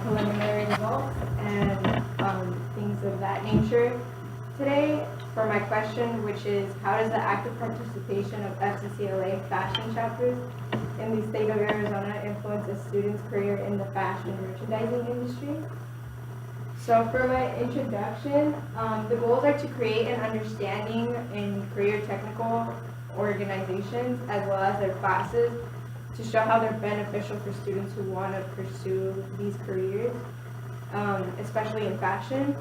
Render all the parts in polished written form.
preliminary results and things of that nature today for my question, which is how does the active participation of FCCLA fashion chapters in the state of Arizona influence a student's career in the fashion merchandising industry? So for my introduction, the goals are to create an understanding in career technical organizations as well as their classes to show how they're beneficial for students who want to pursue these careers, especially in fashion,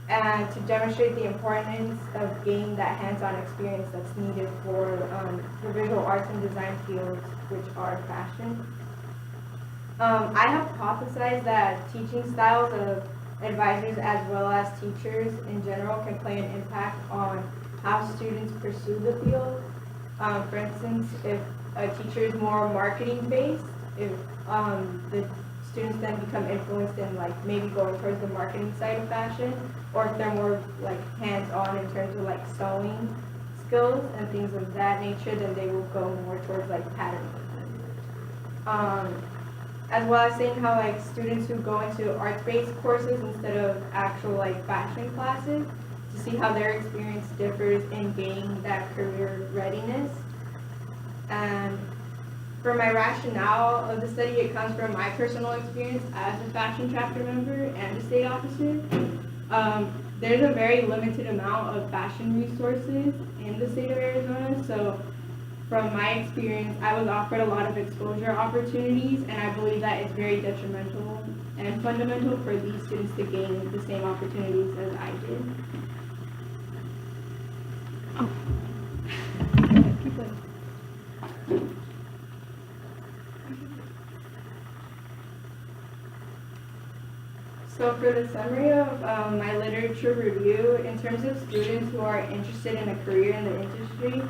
and to demonstrate the importance of gaining that hands-on experience that's needed for the visual arts and design fields, which are fashion. I hypothesize that teaching styles of advisors as well as teachers in general can play an impact on how students pursue the field. For instance, if a teacher is more marketing based, if the students then become influenced in like maybe going towards the marketing side of fashion, or if they're more like hands-on in terms of like sewing skills and things of that nature, then they will go more towards like pattern making. As well as saying how like students who go into arts-based courses instead of actual like fashion classes, to see how their experience differs in gaining that career readiness. And for my rationale of the study, it comes from my personal experience as a fashion chapter member and a state officer. There's a very limited amount of fashion resources in the state of Arizona, so from my experience, I was offered a lot of exposure opportunities, and I believe that it's very detrimental and fundamental for these students to gain the same opportunities as I did. So for the summary of my literature review, in terms of students who are interested in a career in the industry,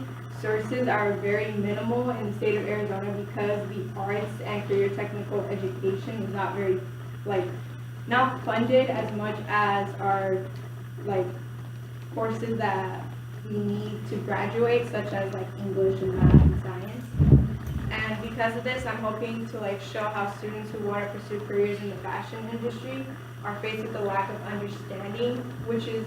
sources are very minimal in the state of Arizona because the arts and career technical education is not very, not funded as much as our, courses that we need to graduate, such as, English and math and science. And because of this, I'm hoping to, show how students who want to pursue careers in the fashion industry are faced with a lack of understanding, which is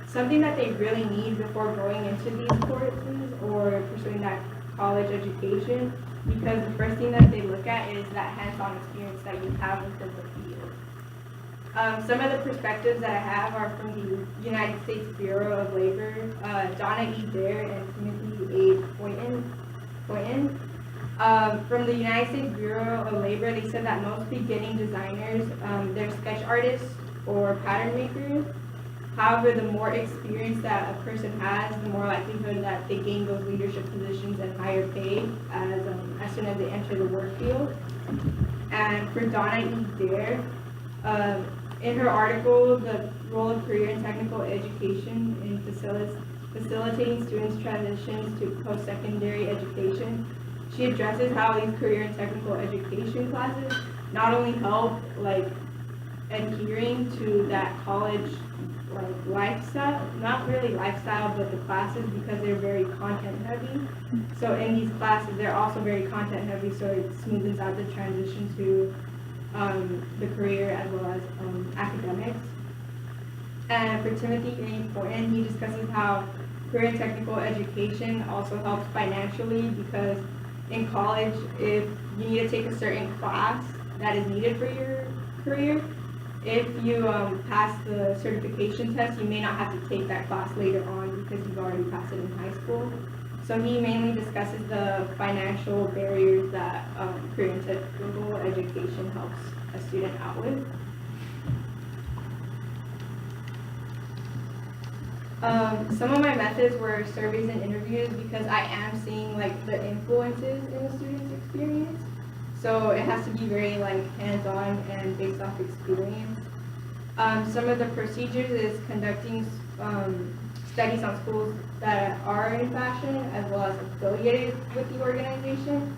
something that they really need before going into these courses or pursuing that college education, because the first thing that they look at is that hands-on experience that you have within the field. Some of the perspectives that I have are from the United States Bureau of Labor, Donna E. Dare and Timothy A. Poynton. From the United States Bureau of Labor, they said that most beginning designers, they're sketch artists or pattern makers. However, the more experience that a person has, the more likelihood that they gain those leadership positions and higher pay as soon as they enter the work field. And for Donna E. Dare, in her article, The Role of Career and Technical Education in Facilitating Students' Transitions to Post-Secondary Education, she addresses how these career and technical education classes not only help adhering to that college lifestyle, not really lifestyle, but the classes, because they're very content heavy. So in these classes, they're also very content heavy, so it smoothens out the transition to the career as well as academics. And for Timothy A. Poynton, he discusses how career and technical education also helps financially, because in college, if you need to take a certain class that is needed for your career, if you pass the certification test, you may not have to take that class later on because you've already passed it in high school. So he mainly discusses the financial barriers that career and technical education helps a student out with. Some of my methods were surveys and interviews, because I am seeing the influences in the student's experience. So it has to be very hands-on and based off experience. Some of the procedures is conducting studies on schools that are in fashion as well as affiliated with the organization.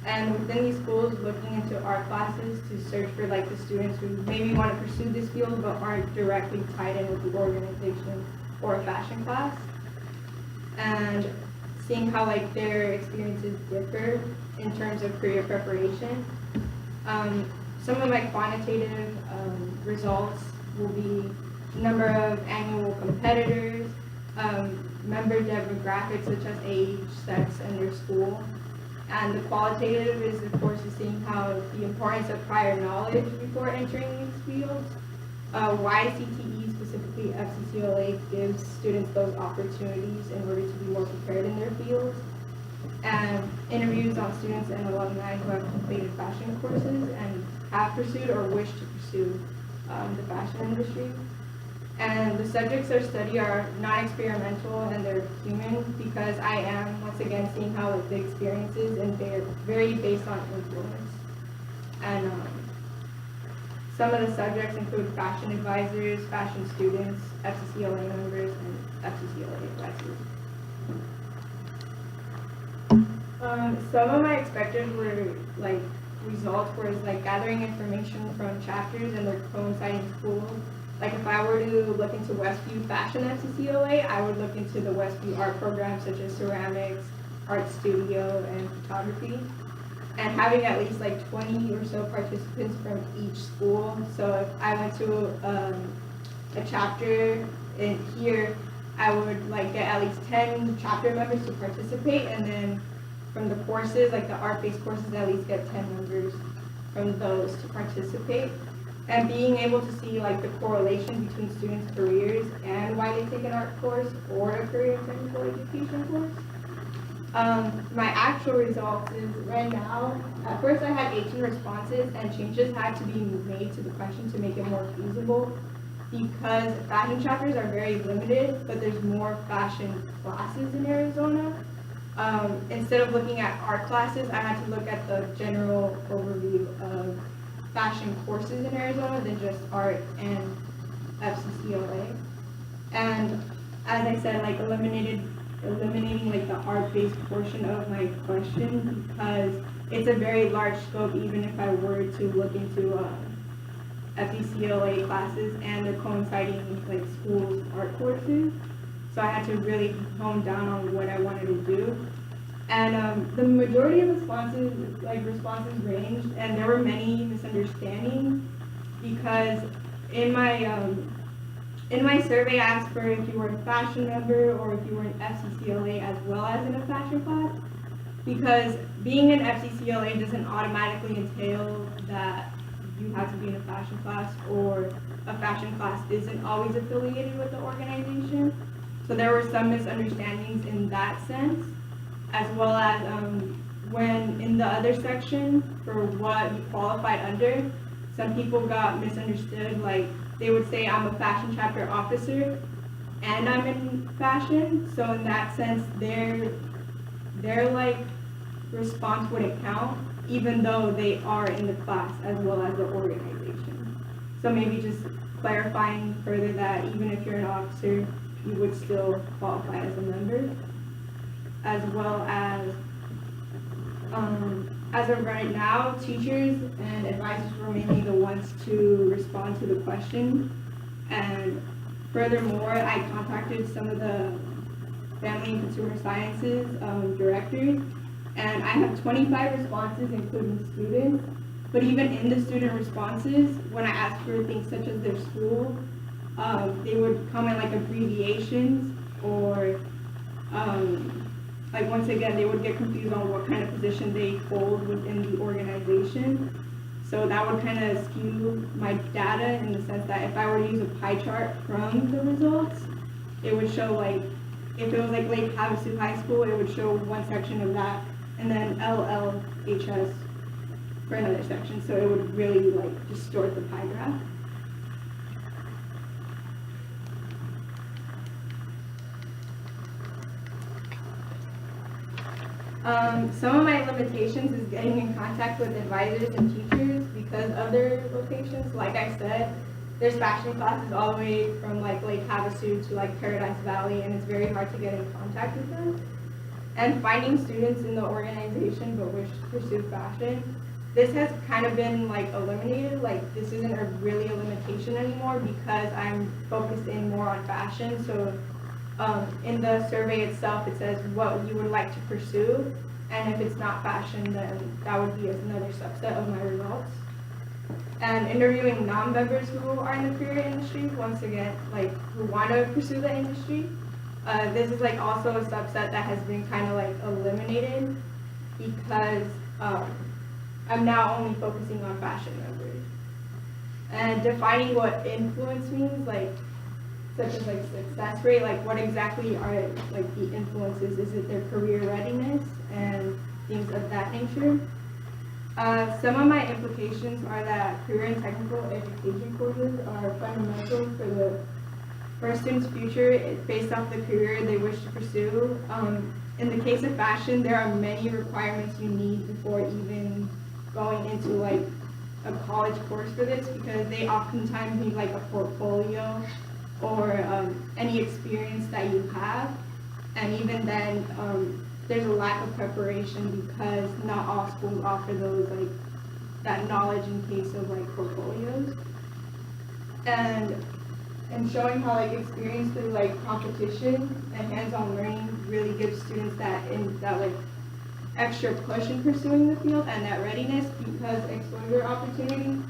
And within these schools, looking into art classes to search for the students who maybe want to pursue this field but aren't directly tied in with the organization or a fashion class. And seeing how their experiences differ in terms of career preparation. Some of my quantitative results will be number of annual competitors, member demographics such as age, sex, and their school. And the qualitative is, of course, seeing how the importance of prior knowledge before entering these fields, why CTE, specifically FCCLA, gives students those opportunities in order to be more prepared in their fields, and interviews on students and alumni who have completed fashion courses and have pursued or wish to pursue the fashion industry. And the subjects are studied are non-experimental and they're human, because I am, once again, seeing how the experiences and they're very based on influence. And some of the subjects include fashion advisors, fashion students, FCCLA members, and FCCLA advisors. Some of my expected results were gathering information from chapters and their coinciding schools. Like if I were to look into Westview Fashion FCCLA, I would look into the Westview art programs such as ceramics, art studio, and photography. And having at least 20 or so participants from each school. So if I went to a chapter in here, I would get at least 10 chapter members to participate, and then from the courses, the art-based courses, at least get 10 members from those to participate. And being able to see the correlation between students' careers and why they take an art course or a career and technical education course. My actual results is right now, at first I had 18 responses, and changes had to be made to the question to make it more feasible, because fashion chapters are very limited, but there's more fashion classes in Arizona. Instead of looking at art classes, I had to look at the general overview of fashion courses in Arizona than just art and FCCLA. And as I said, eliminating the art-based portion of my question, because it's a very large scope, even if I were to look into FCCLA classes and the coinciding schools art courses. So I had to really hone down on what I wanted to do. And the majority of responses ranged, and there were many misunderstandings, because in my survey I asked for if you were a fashion member or if you were an FCCLA as well as in a fashion class, because being an FCCLA doesn't automatically entail that you have to be in a fashion class, or a fashion class isn't always affiliated with the organization. So there were some misunderstandings in that sense, as well as when in the other section for what you qualified under, some people got misunderstood. They would say I'm a fashion chapter officer and I'm in fashion. So in that sense, their response wouldn't count, even though they are in the class as well as the organization. So maybe just clarifying further that even if you're an officer, you would still qualify as a member, as well as of right now, teachers and advisors were mainly the ones to respond to the question. And furthermore, I contacted some of the family and consumer sciences directors, and I have 25 responses, including students. But even in the student responses, when I asked for things such as their school, they would comment abbreviations, or once again, they would get confused on what kind of position they hold within the organization. So that would kind of skew my data in the sense that if I were to use a pie chart from the results, it would show if it was Lake Havasu High School, it would show one section of that, and then LLHS for another section. So it would really distort the pie graph. Some of my limitations is getting in contact with advisors and teachers because of their locations. Like I said, there's fashion classes all the way from Lake Havasu to Paradise Valley, and it's very hard to get in contact with them. And finding students in the organization but wish to pursue fashion, this has kind of been eliminated. This isn't really a limitation anymore because I'm focused in more on fashion. So in the survey itself, it says what you would like to pursue, and if it's not fashion, then that would be another subset of my results. and interviewing non-members who are in the career industry, once again, like who want to pursue the industry. This is like also a subset that has been kind of like eliminated because I'm now only focusing on fashion members. And defining what influence means, like such as like success rate, like what exactly are like the influences? Is it their career readiness and things of that nature? Some of my implications are that career and technical education courses are fundamental for a student's future based off the career they wish to pursue. In the case of fashion, there are many requirements you need before even going into like a college course for this, because they oftentimes need like a portfolio or any experience that you have, and even then there's a lack of preparation because not all schools offer those like that knowledge in case of like portfolios, and showing how like experience through like competition and hands-on learning really gives students that like extra push in pursuing the field and that readiness, because exposure opportunity,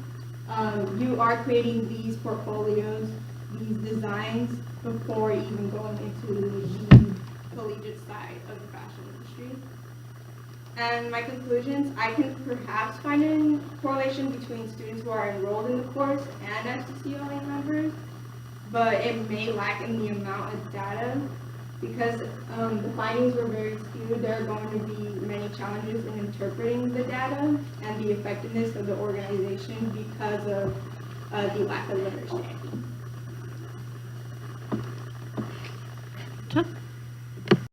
you are creating these portfolios, these designs before even going into the collegiate side of the fashion industry. And my conclusions, I can perhaps find a correlation between students who are enrolled in the course and FCCLA members, but it may lack in the amount of data because the findings were very skewed. There are going to be many challenges in interpreting the data and the effectiveness of the organization because of the lack of understanding.